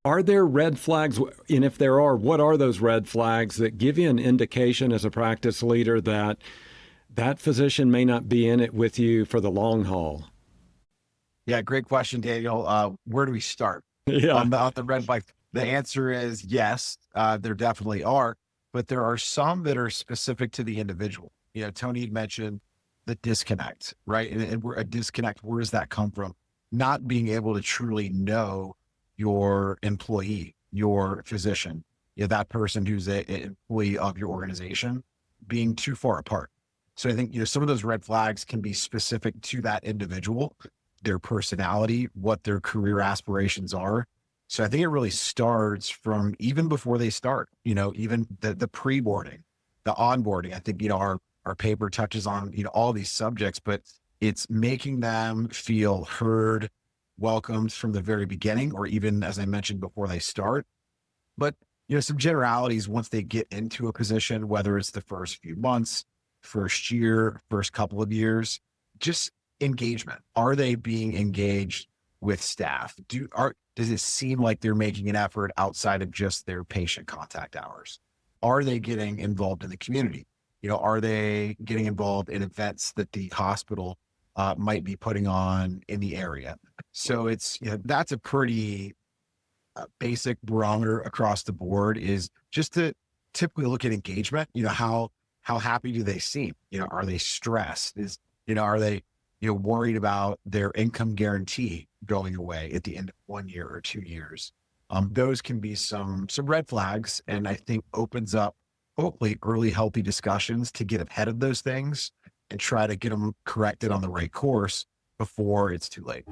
Are there red flags? And if there are, what are those red flags that give you an indication as a practice leader that that physician may not be in it with you for the long haul? Yeah, great question, Daniel. Where do we start Yeah. on the red flag? The answer is yes, there definitely are, but there are some that are specific to the individual. Tony had mentioned the disconnect, right? And a disconnect, where does that come from? Not being able to truly know your employee, your physician, that person who's an employee of your organization, being too far apart. So I think, some of those red flags can be specific to that individual, their personality, what their career aspirations are. So I think it really starts from even before they start, even the pre-boarding, the onboarding. I think, our paper touches on, all these subjects, but it's making them feel heard, welcomed from the very beginning, or even, as I mentioned, before they start. But, some generalities once they get into a position, whether it's the first few months, first year, first couple of years, just engagement. Are they being engaged with staff? Does it seem like they're making an effort outside of just their patient contact hours? Are they getting involved in the community? Are they getting involved in events that the hospital might be putting on in the area? So that's a pretty basic barometer across the board, is just to typically look at engagement. How happy do they seem? Are they stressed? Are they, worried about their income guarantee going away at the end of 1 year or 2 years? Those can be some red flags, and I think opens up hopefully early healthy discussions to get ahead of those things and try to get them corrected on the right course before it's too late.